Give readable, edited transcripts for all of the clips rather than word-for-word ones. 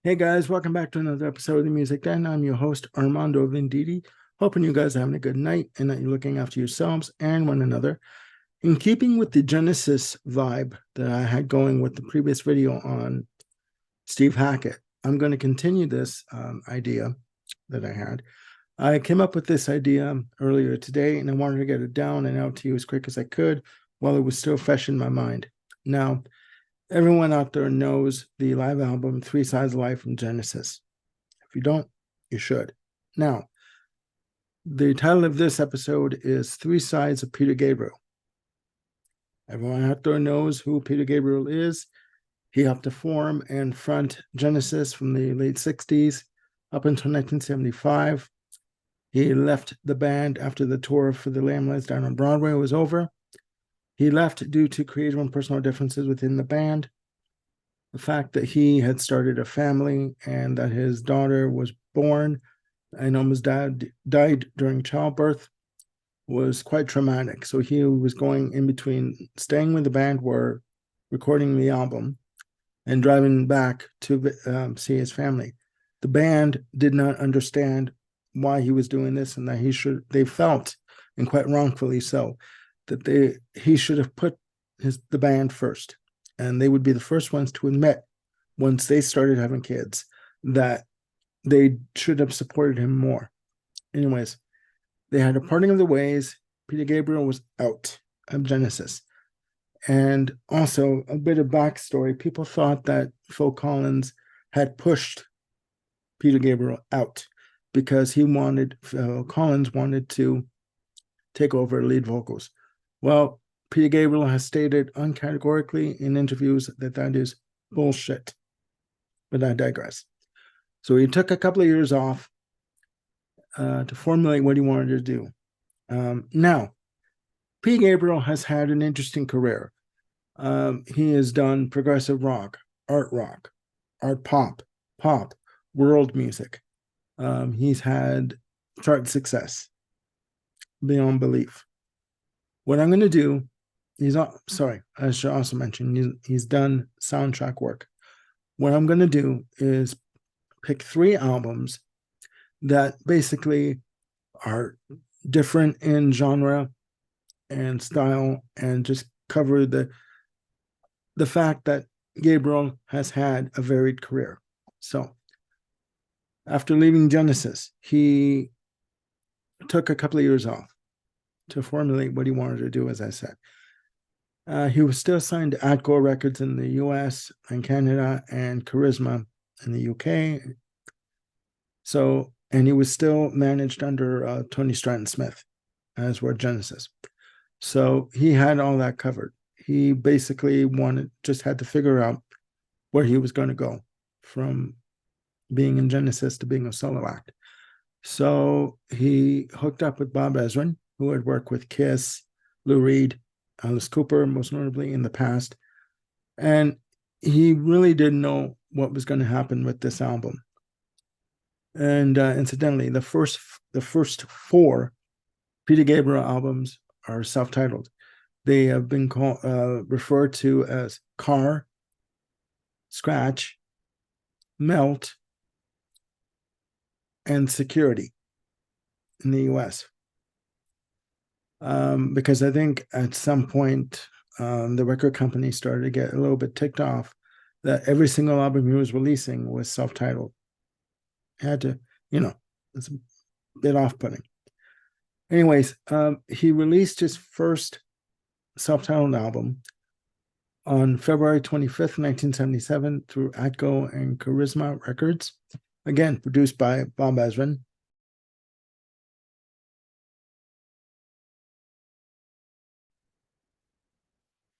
Hey guys, welcome back to another episode of the Music Den. I'm your host, Armando Venditti. Hoping you guys are having a good night and that you're looking after yourselves and one another. In keeping with the Genesis vibe that I had going with the previous video on Steve Hackett, I'm going to continue this idea that I had. I came up with this idea earlier today and I wanted to get it down and out to you as quick as I could while it was still fresh in my mind. Now, everyone out there knows the live album Three Sides of Life from Genesis. If you don't, you should. Now, the title of this episode is Three Sides of Peter Gabriel. Everyone out there knows who Peter Gabriel is. He helped to form and front Genesis from the late 60s up until 1975. He left the band after the tour for the Lamb Lies Down on Broadway was over. He left due to creative and personal differences within the band. The fact that he had started a family and that his daughter was born and almost died during childbirth was quite traumatic. So he was going in between staying with the band where recording the album and driving back to see his family. The band did not understand why he was doing this and that they felt, and quite wrongfully so, that he should have put the band first. And they would be the first ones to admit, once they started having kids, that they should have supported him more. Anyways, they had a parting of the ways. Peter Gabriel was out of Genesis. And also, a bit of backstory, people thought that Phil Collins had pushed Peter Gabriel out because Phil Collins wanted to take over lead vocals. Well, Peter Gabriel has stated uncategorically in interviews that is bullshit. But I digress. So he took a couple of years off to formulate what he wanted to do. Now, Peter Gabriel has had an interesting career. He has done progressive rock, art pop, world music. He's had chart success beyond belief. What I'm going to do, I should also mention, he's done soundtrack work. What I'm going to do is pick 3 albums that basically are different in genre and style and just cover the fact that Gabriel has had a varied career. So after leaving Genesis, he took a couple of years off to formulate what he wanted to do, as I said. He was still signed to Atco Records in the US and Canada and Charisma in the UK. So, and he was still managed under Tony Stratton Smith, as were Genesis. So he had all that covered. He basically just had to figure out where he was going to go from being in Genesis to being a solo act. So he hooked up with Bob Ezrin, who had worked with Kiss, Lou Reed, Alice Cooper, most notably in the past. And he really didn't know what was going to happen with this album. And incidentally, the first 4 Peter Gabriel albums are self-titled. They have been referred to as Car, Scratch, Melt, and Security in the US. Because I think at some point the record company started to get a little bit ticked off that every single album he was releasing was self-titled. Had to, it's a bit off-putting. Anyways, he released his first self-titled album on February 25th, 1977 through Atco and Charisma Records, again, produced by Bob Ezrin.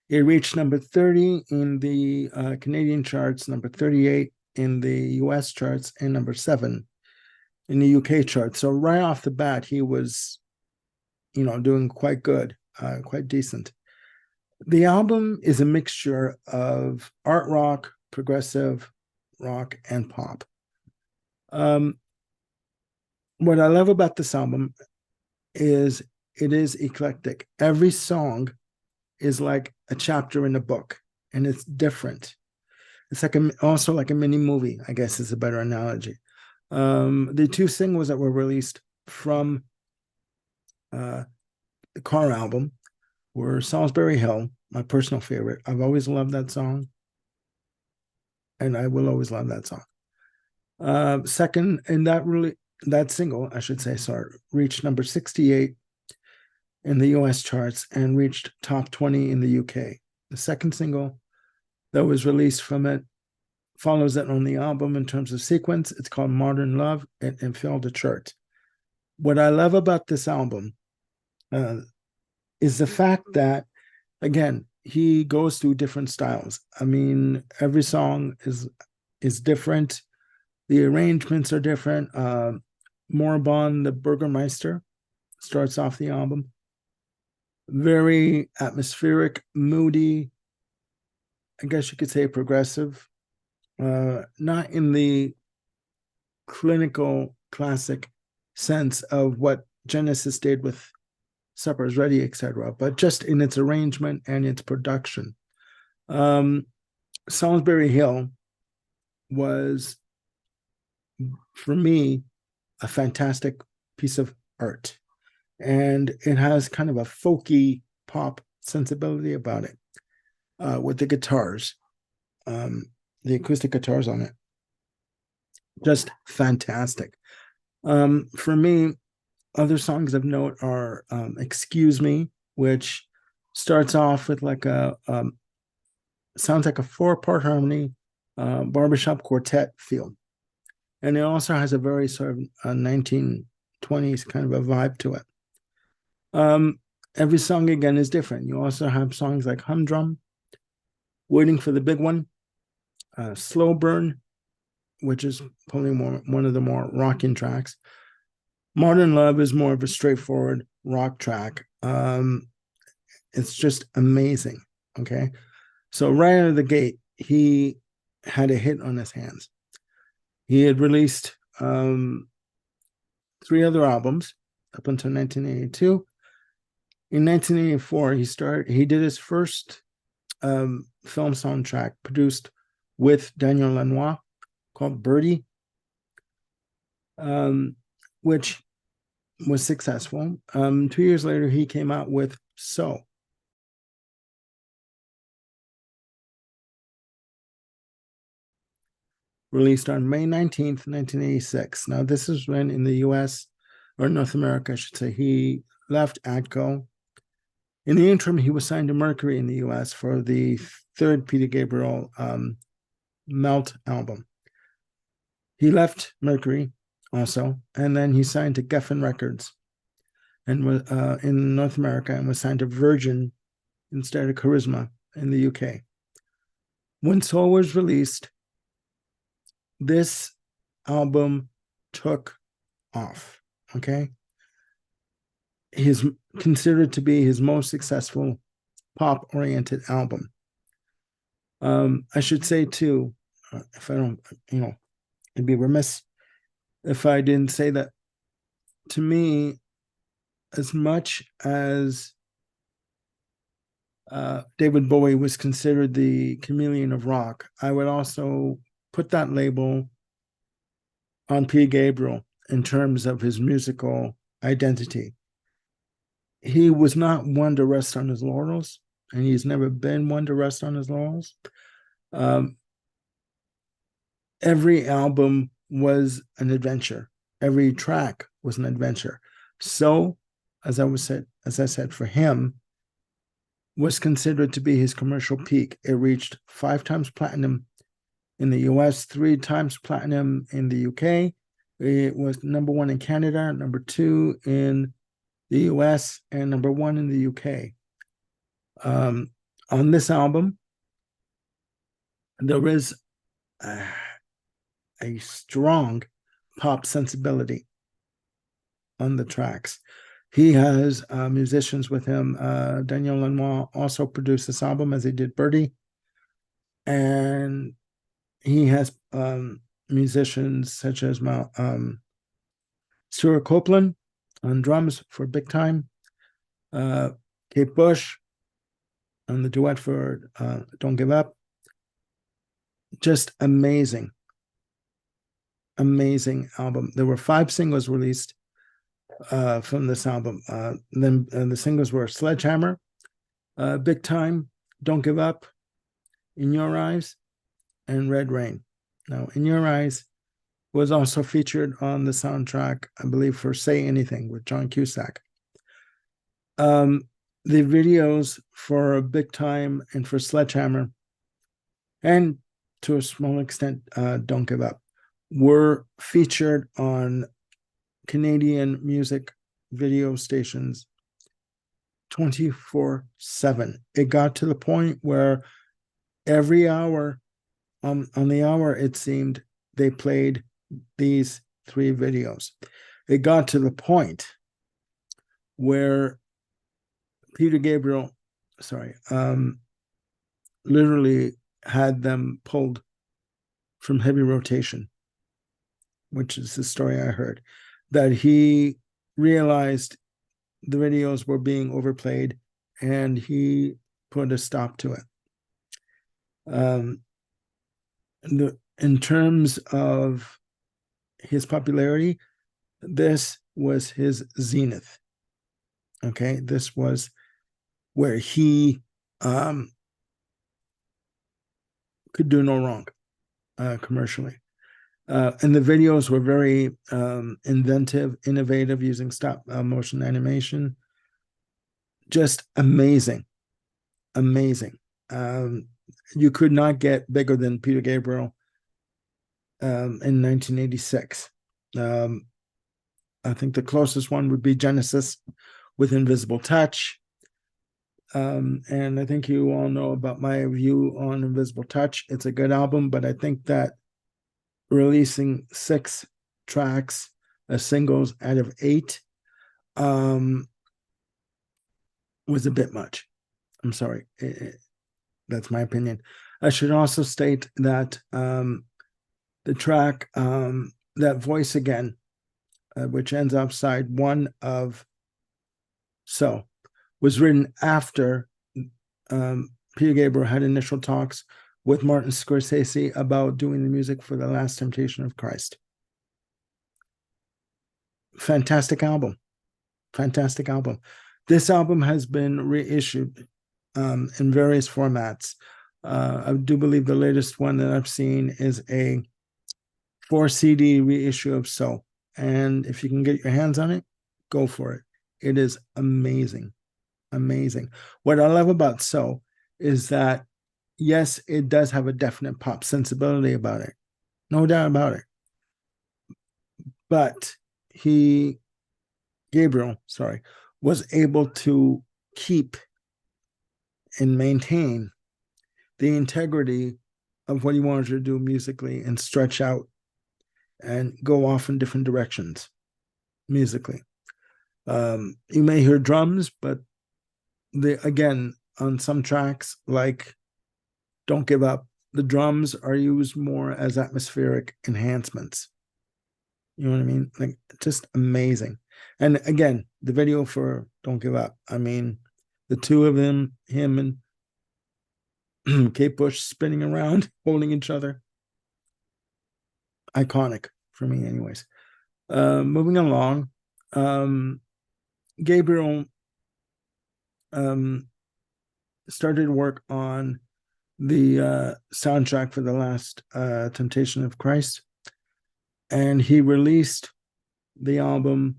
It reached number 30 in the Canadian charts, number 38 in the US charts, and number 7 in the UK charts. So right off the bat, he was, doing quite good, quite decent. The album is a mixture of art rock, progressive rock, and pop. What I love about this album is it is eclectic. Every song is like a chapter in a book, and it's different. It's like also like a mini movie, I guess is a better analogy. The two singles that were released from the Car album were Salisbury Hill, my personal favorite. I've always loved that song, and I will always love that song. Second, and that single, I should say, sorry, reached number 68 in the US charts and reached top 20 in the UK. The second single that was released from it follows it on the album in terms of sequence. It's called Modern Love, and failed the chart. What I love about this album is the fact that, again, he goes through different styles. I mean, every song is different. The arrangements are different. Moribond, the Burgermeister, starts off the album. Very atmospheric, moody, I guess you could say progressive. Not in the clinical classic sense of what Genesis did with Supper's Ready, etc., but just in its arrangement and its production. Salisbury Hill was, for me, a fantastic piece of art. And it has kind of a folky pop sensibility about it, with the guitars, the acoustic guitars on it. Just fantastic. For me, other songs of note are Excuse Me, which starts off with like sounds like a 4-part harmony, barbershop quartet feel. And it also has a very sort of 1920s kind of a vibe to it. Every song, again, is different. You also have songs like Humdrum, Waiting for the Big One, Slow Burn, which is probably one of the more rocking tracks. Modern Love is more of a straightforward rock track. It's just amazing. Okay. So right out of the gate, he had a hit on his hands. He had released 3 other albums up until 1982. In 1984, he did his first film soundtrack produced with Daniel Lanois called Birdie, which was successful. 2 years later, he came out with So. Released on May 19th, 1986. Now, this is when in the US, or North America, I should say, he left ATCO. In the interim, he was signed to Mercury in the US for the third Peter Gabriel Melt album. He left Mercury also, and then he signed to Geffen Records and was in North America, and was signed to Virgin instead of Charisma in the UK. When Soul was released, this album took off. Okay. He's considered to be his most successful pop-oriented album. I should say too, if I don't, it'd be remiss if I didn't say that, to me, as much as David Bowie was considered the chameleon of rock, I would also put that label on Peter Gabriel in terms of his musical identity. He was not one to rest on his laurels, and he's never been one to rest on his laurels. Every album was an adventure. Every track was an adventure. So, as I said, for him, was considered to be his commercial peak. It reached 5 times platinum in the US, 3 times platinum in the UK. It was number 1 in Canada, number 2 in the US, and number 1 in the UK. On this album, there is a strong pop sensibility on the tracks. He has musicians with him. Daniel Lanois also produced this album, as he did Birdie. And he has musicians such as Stuart Copeland on drums for Big Time, Kate Bush on the duet for Don't Give Up, Just amazing, amazing album. There were 5 singles released from this album. Then the singles were Sledgehammer, Big Time, Don't Give Up, In Your Eyes, and Red Rain. Now, In Your Eyes was also featured on the soundtrack, I believe, for Say Anything with John Cusack. The videos for Big Time and for Sledgehammer, and to a small extent, Don't Give Up, were featured on Canadian music video stations 24/7. It got to the point where every hour on the hour, it seemed, they played these 3 videos. It got to the point where Peter Gabriel, literally had them pulled from heavy rotation, which is the story I heard, that he realized the videos were being overplayed and he put a stop to it. In terms of his popularity, this was his zenith. Okay, this was where he could do no wrong commercially. And the videos were very inventive, innovative, using stop motion animation. Just amazing, amazing. You could not get bigger than Peter Gabriel in 1986. I think the closest one would be Genesis with Invisible Touch. And I think you all know about my view on Invisible Touch. It's a good album, but I think that releasing 6 tracks as singles out of 8 was a bit much. I'm sorry. That's my opinion. I should also state that the track, That Voice Again, which ends up side 1 of So, was written after Peter Gabriel had initial talks with Martin Scorsese about doing the music for The Last Temptation of Christ. Fantastic album. Fantastic album. This album has been reissued in various formats. I do believe the latest one that I've seen is a 4 CD reissue of So. And if you can get your hands on it, go for it. It is amazing. Amazing. What I love about So is that, yes, it does have a definite pop sensibility about it. No doubt about it. But Gabriel, was able to keep and maintain the integrity of what he wanted to do musically and stretch out and go off in different directions musically. You may hear drums, but again, on some tracks like Don't Give Up, the drums are used more as atmospheric enhancements. You know what I mean? Like, just amazing. And again, the video for Don't Give Up, I mean, the two of him and Kate Bush spinning around, holding each other. Iconic for me, anyways. Moving along, Gabriel started work on the soundtrack for The Last Temptation of Christ, and he released the album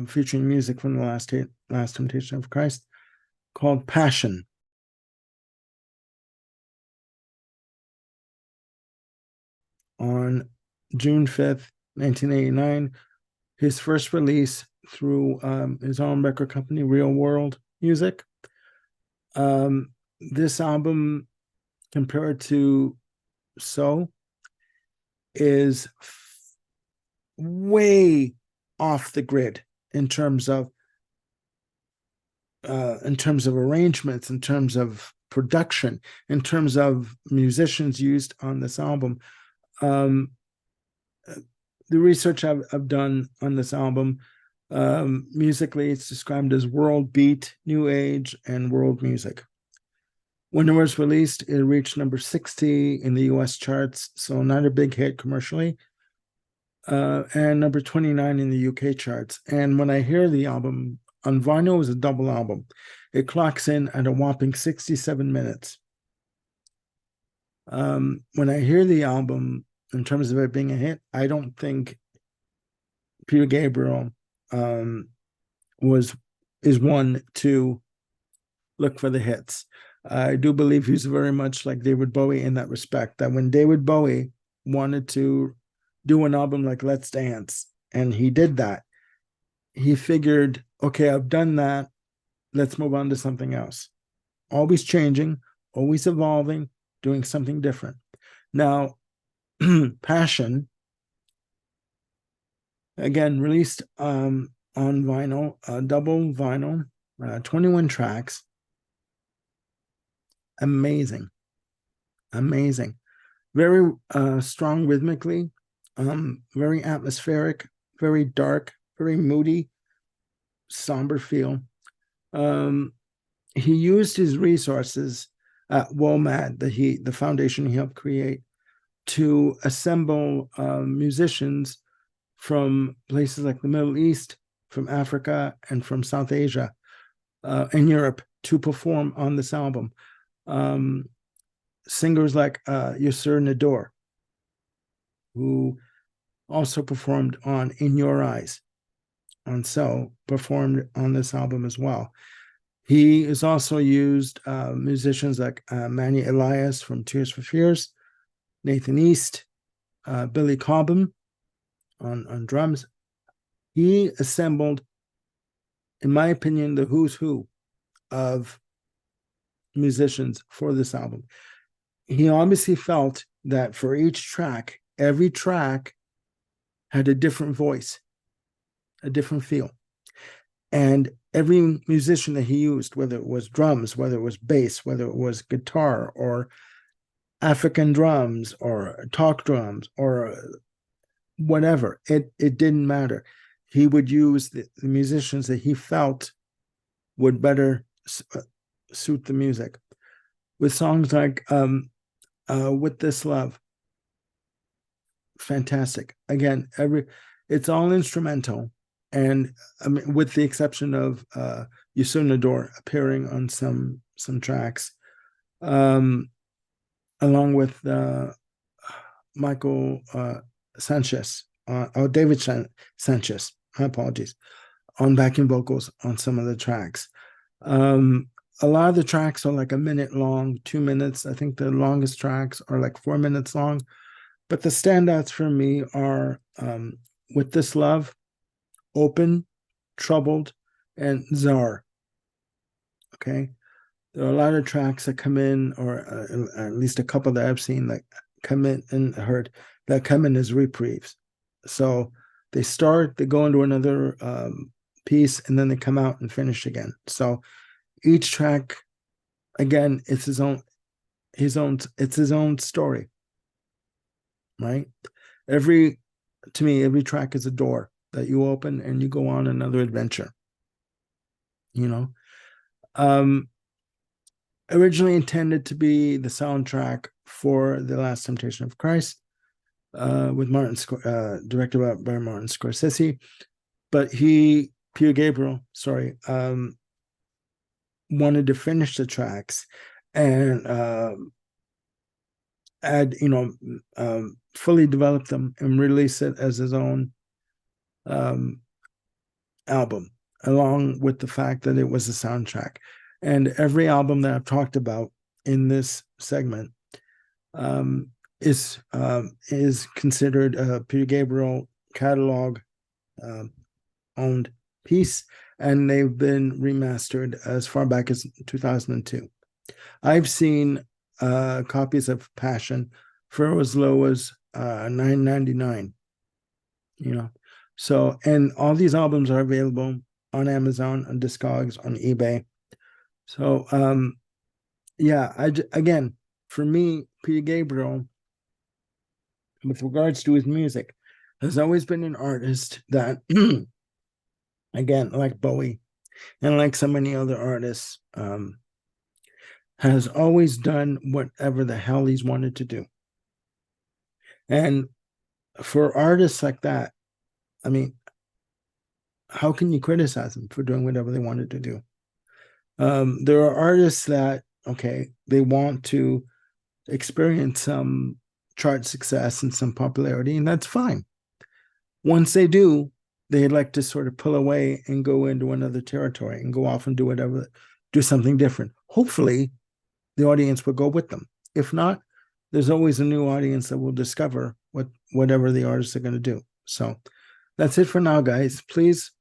featuring music from The Last Temptation of Christ called Passion. On June 5th, 1989, his first release through his own record company, Real World Music. This album, compared to So, is way off the grid in terms of arrangements, in terms of production, in terms of musicians used on this album. The research I've done on this album, musically, it's described as world beat, new age, and world music. When it was released, it reached number 60 in the US charts, so not a big hit commercially, and number 29 in the UK charts. And when I hear the album on vinyl, it was a double album. It clocks in at a whopping 67 minutes. When I hear the album, in terms of it being a hit, I don't think Peter Gabriel is one to look for the hits. I do believe he's very much like David Bowie in that respect, that when David Bowie wanted to do an album like Let's Dance, and he did that, he figured, okay, I've done that, let's move on to something else. Always changing, always evolving, doing something different. Now, Passion, again, released on vinyl, double vinyl, 21 tracks. Amazing. Very strong rhythmically, very atmospheric, very dark, very moody, somber feel. He used his resources at WOMAD, the foundation he helped create, to assemble musicians from places like the Middle East, from Africa, and from South Asia and Europe to perform on this album. Singers like Yusur Nador, who also performed on In Your Eyes, and so performed on this album as well. He has also used musicians like Manny Elias from Tears for Fears, Nathan East, Billy Cobham on drums. He assembled, in my opinion, the who's who of musicians for this album. He obviously felt that for each track, every track had a different voice, a different feel. And every musician that he used, whether it was drums, whether it was bass, whether it was guitar or African drums or talk drums or whatever, it didn't matter. He would use the musicians that he felt would better suit the music. With songs like With This Love, fantastic. Again, it's all instrumental, and I mean, with the exception of Youssou N'Dour appearing on some tracks, along with Michael Sanchez, David Sanchez, my apologies, on backing vocals on some of the tracks. A lot of the tracks are like a minute long, 2 minutes. I think the longest tracks are like 4 minutes long. But the standouts for me are With This Love, Open, Troubled, and Czar. Okay. There are a lot of tracks that come in, or at least a couple that I've seen that come in and heard that come in as reprieves. So they start, they go into another piece, and then they come out and finish again. So each track, again, it's his own story, right? To me, every track is a door that you open and you go on another adventure, originally intended to be the soundtrack for The Last Temptation of Christ, directed by Martin Scorsese, but Peter Gabriel, wanted to finish the tracks and fully develop them and release it as his own album, along with the fact that it was a soundtrack. And every album that I've talked about in this segment is considered a Peter Gabriel catalog owned piece, and they've been remastered as far back as 2002. I've seen copies of Passion for as low as $9.99. So, and all these albums are available on Amazon, on Discogs, on eBay. So, again, for me, Peter Gabriel, with regards to his music, has always been an artist that, again, like Bowie and like so many other artists, has always done whatever the hell he's wanted to do. And for artists like that, I mean, how can you criticize them for doing whatever they wanted to do? There are artists that, okay, they want to experience some chart success and some popularity, and that's fine. Once they do, they like to sort of pull away and go into another territory and go off and do whatever, do something different. Hopefully, the audience will go with them. If not, there's always a new audience that will discover whatever the artists are going to do. So that's it for now, guys. Please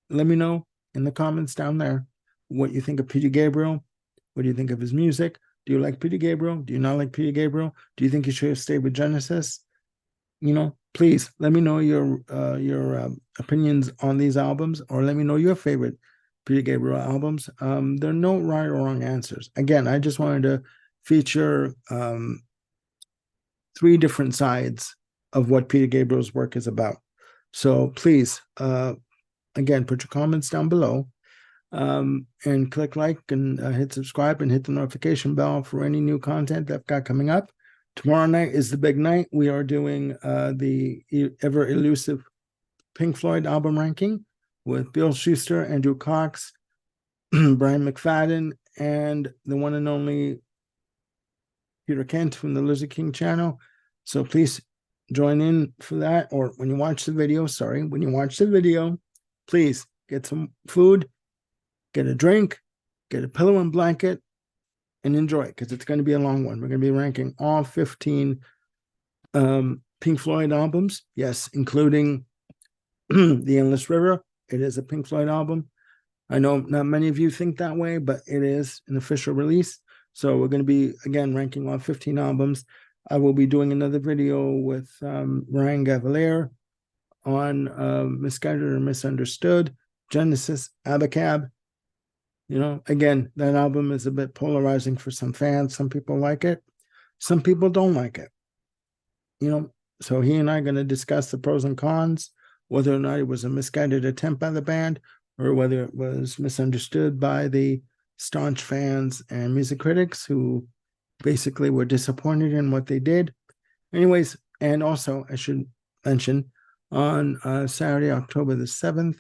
let me know in the comments down there what you think of Peter Gabriel. What do you think of his music? Do you like Peter Gabriel? Do you not like Peter Gabriel? Do you think he should have stayed with Genesis? You know, please let me know your opinions on these albums, or let me know your favorite Peter Gabriel albums. There are no right or wrong answers. Again, I just wanted to feature 3 different sides of what Peter Gabriel's work is about. So please, again, put your comments down below, and click like and hit subscribe and hit the notification bell for any new content that I've got coming up. Tomorrow night is the big night. We are doing the ever elusive Pink Floyd album ranking with Bill Schuster, Andrew Cox, Brian McFadden, and the one and only Peter Kent from the Lizard King channel. So please join in for that. Or when you watch the video, please get some food, get a drink, get a pillow and blanket, and enjoy it, because it's going to be a long one. We're going to be ranking all 15 Pink Floyd albums. Yes, including The Endless River. It is a Pink Floyd album. I know not many of you think that way, but it is an official release. So we're going to be, again, ranking all 15 albums. I will be doing another video with Ryan Gavalier on Misguided or Misunderstood, Genesis, Abacab. You know, again, that album is a bit polarizing for some fans. Some people like it. Some people don't like it. You know, so he and I are going to discuss the pros and cons, whether or not it was a misguided attempt by the band or whether it was misunderstood by the staunch fans and music critics who basically were disappointed in what they did. Anyways, and also I should mention on Saturday, October the 7th,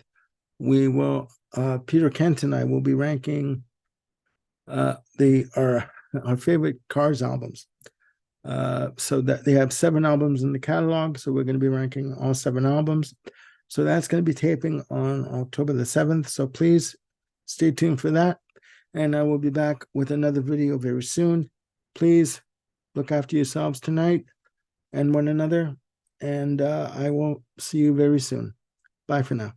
we will Peter Kent and I will be ranking our favorite Cars albums. So that they have 7 albums in the catalog, so we're going to be ranking all 7 albums. So that's going to be taping on October the 7th. So please stay tuned for that, and I will be back with another video very soon. Please look after yourselves tonight and one another, and I will see you very soon. Bye for now.